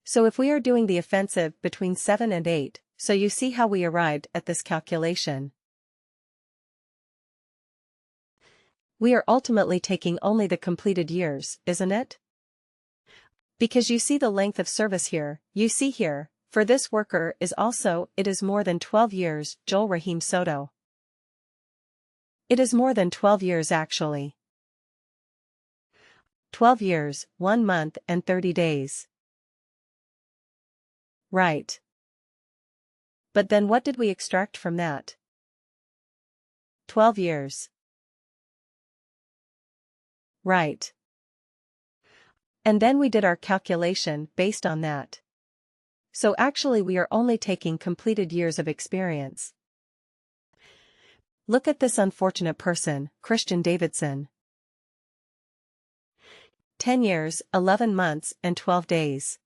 So if we are doing the offensive between 7 and 8, so you see how we arrived at this calculation. We are ultimately taking only the completed years, isn't it? Because you see the length of service here, you see here, for this worker is also, it is more than 12 years, Joel Rahim Soto. It is more than 12 years actually. 12 years, 1 month and 30 days. Right. But then what did we extract from that? 12 years. Right. And then we did our calculation based on that. So actually we are only taking completed years of experience. Look at this unfortunate person, Christian Davidson. 10 years, 11 months and 12 days.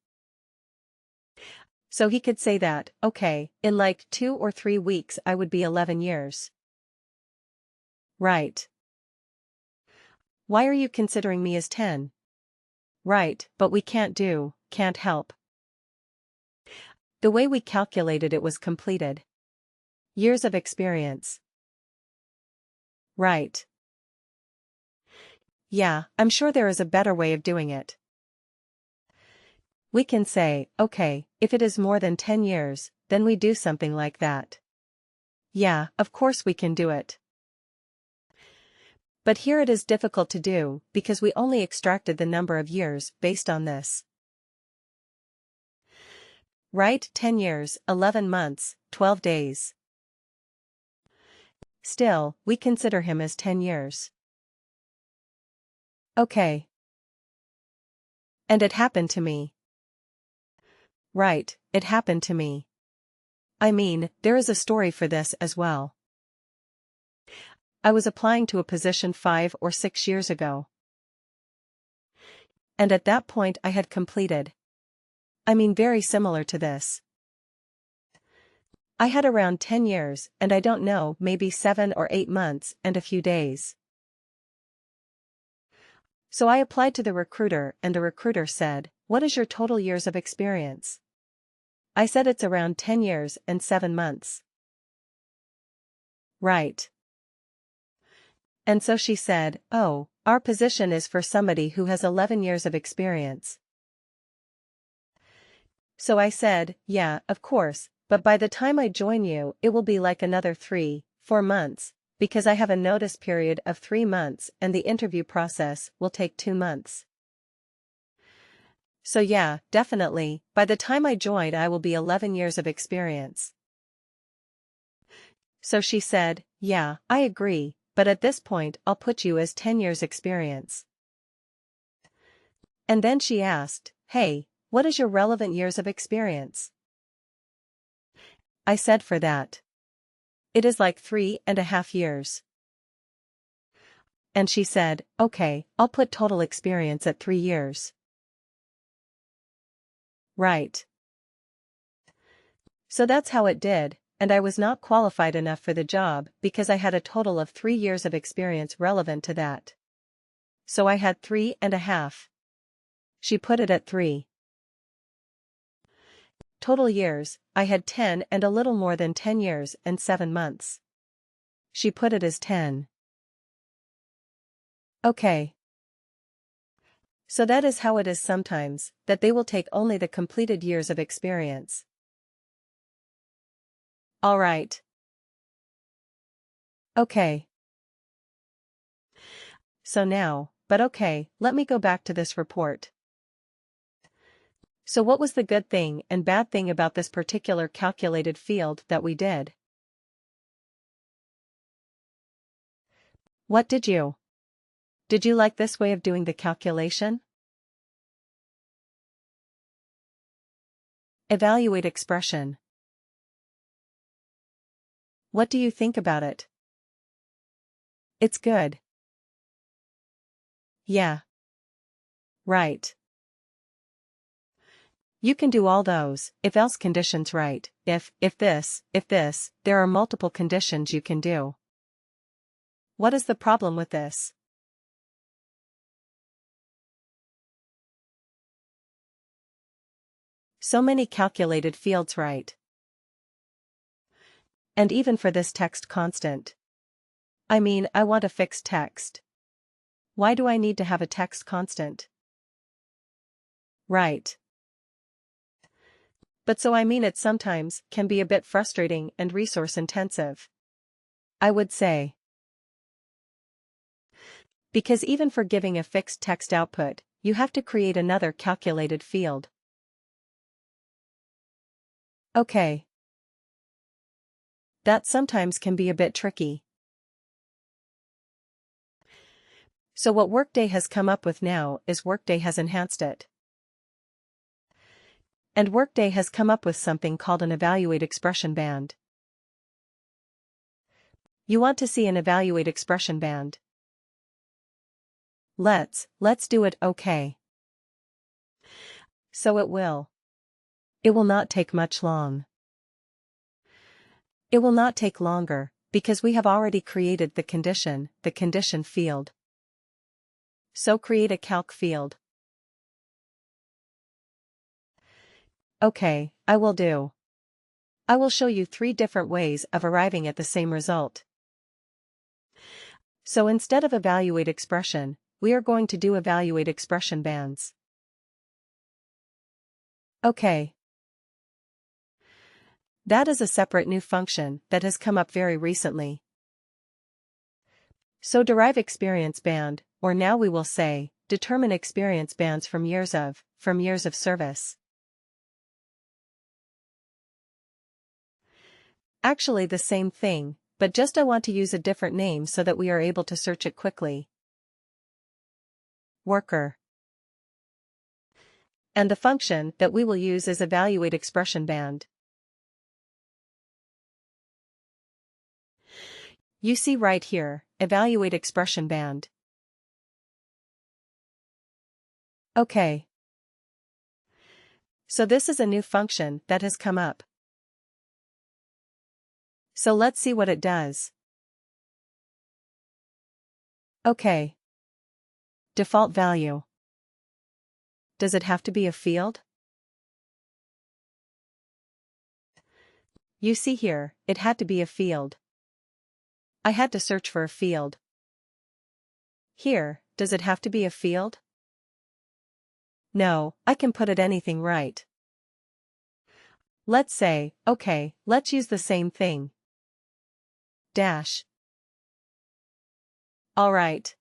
So he could say that, okay, in like 2 or 3 weeks I would be 11 years. Right. Why are you considering me as 10? Right, but we can't help. The way we calculated it was completed years of experience. Right. Yeah, I'm sure there is a better way of doing it. We can say, okay, if it is more than 10 years, then we do something like that. Yeah, of course we can do it. But here it is difficult to do, because we only extracted the number of years based on this. Right, 10 years, 11 months, 12 days. Still, we consider him as 10 years. Okay. And it happened to me. Right, it happened to me. I mean, there is a story for this as well. I was applying to a position 5 or 6 years ago. And at that point I had completed. I mean very similar to this. I had around 10 years and I don't know, maybe 7 or 8 months and a few days. So I applied to the recruiter and the recruiter said, "What is your total years of experience?" I said it's around 10 years and 7 months. Right. And so she said, "Oh, our position is for somebody who has 11 years of experience." So I said, "Yeah, of course, but by the time I join you it will be like another 3-4 months, because I have a notice period of 3 months and the interview process will take 2 months. So yeah, definitely, by the time I join I will be 11 years of experience." So she said, "Yeah, I agree, but at this point I'll put you as 10 years experience." And then she asked, "Hey, what is your relevant years of experience?" I said for that. It is like 3.5 years. And she said, "Okay, I'll put total experience at 3 years." Right. So that's how it did, and I was not qualified enough for the job because I had a total of 3 years of experience relevant to that. So I had 3.5. She put it at 3. Total years, I had 10 and a little more than 10 years and 7 months. She put it as 10. Okay. So that is how it is sometimes, that they will take only the completed years of experience. All right. Okay. So now, but okay, let me go back to this report. So what was the good thing and bad thing about this particular calculated field that we did? What did you? Did you like this way of doing the calculation? Evaluate expression. What do you think about it? It's good. Yeah. Right. You can do all those if-else conditions right. If this, there are multiple conditions you can do. What is the problem with this? So many calculated fields, right? And even for this text constant. I mean, I want a fixed text. Why do I need to have a text constant? Right. But so I mean it sometimes can be a bit frustrating and resource intensive. I would say. Because even for giving a fixed text output, you have to create another calculated field. Okay. That sometimes can be a bit tricky. So what Workday has come up with now is Workday has enhanced it. And Workday has come up with something called an evaluate expression band. You want to see an evaluate expression band? Let's do it, okay. So it will. It will not take much long. It will not take longer, because we have already created the condition field. So create a calc field. Okay, I will do. I will show you 3 different ways of arriving at the same result. So instead of evaluate expression, we are going to do evaluate expression bands. Okay. That is a separate new function that has come up very recently. So derive experience band, or now we will say, determine experience bands from years of service. Actually the same thing, but just I want to use a different name so that we are able to search it quickly. Worker. And the function that we will use is evaluate expression band. You see right here, evaluate expression band. Okay. So this is a new function that has come up. So let's see what it does. Okay. Default value. Does it have to be a field? You see here, it had to be a field. I had to search for a field. Here, does it have to be a field? No, I can put it anything right. Let's say, okay, let's use the same thing. Dash. Alright.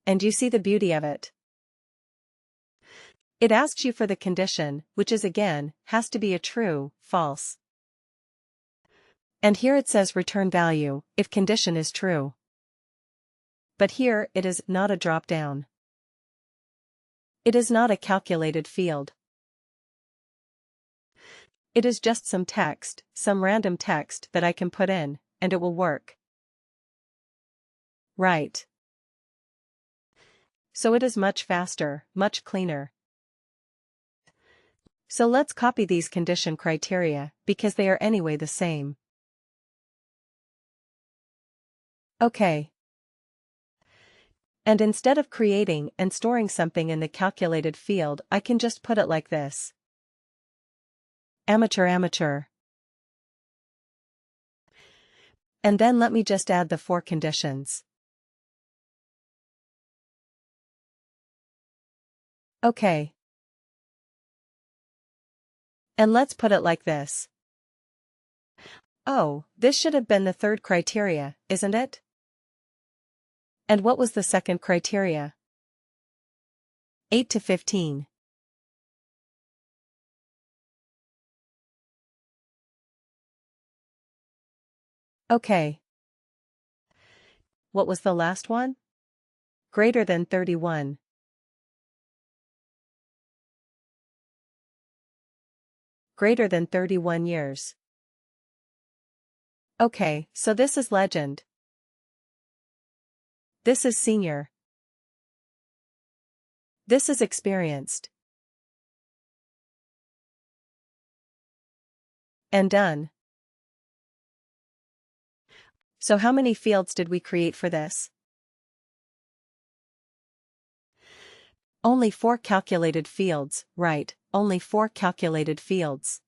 And you see the beauty of it. It asks you for the condition, which is again, has to be a true, false. And here it says return value, if condition is true. But here it is not a drop-down. It is not a calculated field. It is just some text, some random text that I can put in, and it will work. Right. So it is much faster, much cleaner. So let's copy these condition criteria, because they are anyway the same. Okay. And instead of creating and storing something in the calculated field, I can just put it like this. Amateur. And then let me just add the 4 conditions. Okay. And let's put it like this. Oh, this should have been the 3rd criteria, isn't it? And what was the 2nd criteria? 8 to 15. Okay. What was the last one? Greater than 31. Greater than 31 years. Okay, so this is legend. This is senior. This is experienced. And done. So how many fields did we create for this? Only 4 calculated fields, right, only 4 calculated fields.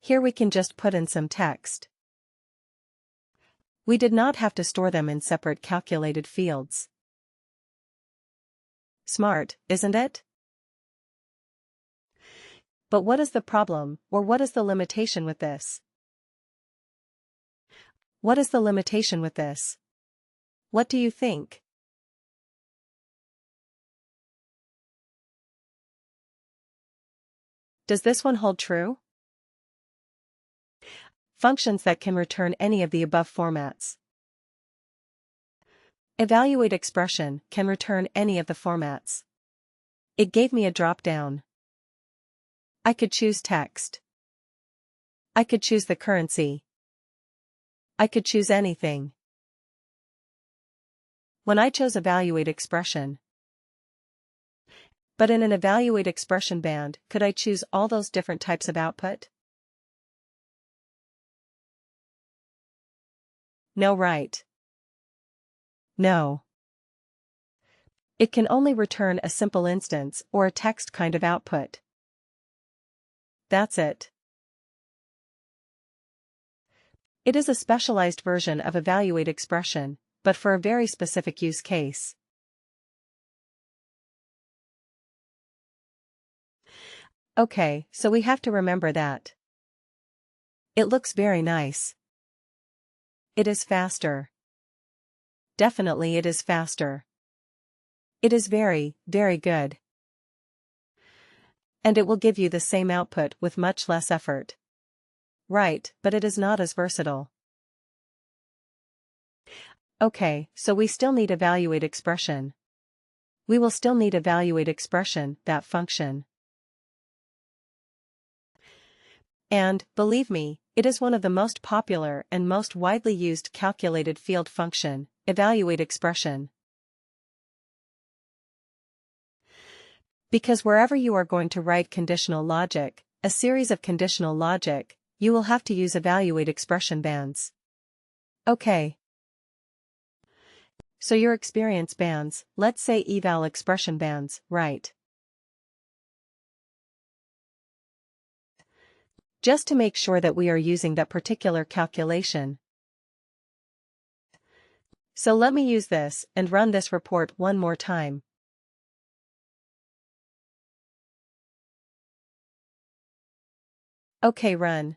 Here we can just put in some text. We did not have to store them in separate calculated fields. Smart, isn't it? But what is the problem, or what is the limitation with this? What is the limitation with this? What do you think? Does this one hold true? Functions that can return any of the above formats. Evaluate expression can return any of the formats. It gave me a drop-down. I could choose text. I could choose the currency. I could choose anything. When I chose evaluate expression. But in an evaluate expression band, could I choose all those different types of output? No, right? No. It can only return a simple instance or a text kind of output. That's it. It is a specialized version of evaluate expression, but for a very specific use case. Okay, so we have to remember that. It looks very nice. It is faster. Definitely it is faster. It is very, very good. And it will give you the same output with much less effort. Right, but it is not as versatile. Okay, so we still need evaluate expression. We will still need evaluate expression, that function. And, believe me, it is one of the most popular and most widely used calculated field function, evaluate expression. Because wherever you are going to write conditional logic, a series of conditional logic, you will have to use evaluate expression bands. Okay. So your experience bands, let's say eval expression bands, right? Just to make sure that we are using that particular calculation. So let me use this and run this report one more time. Okay, run.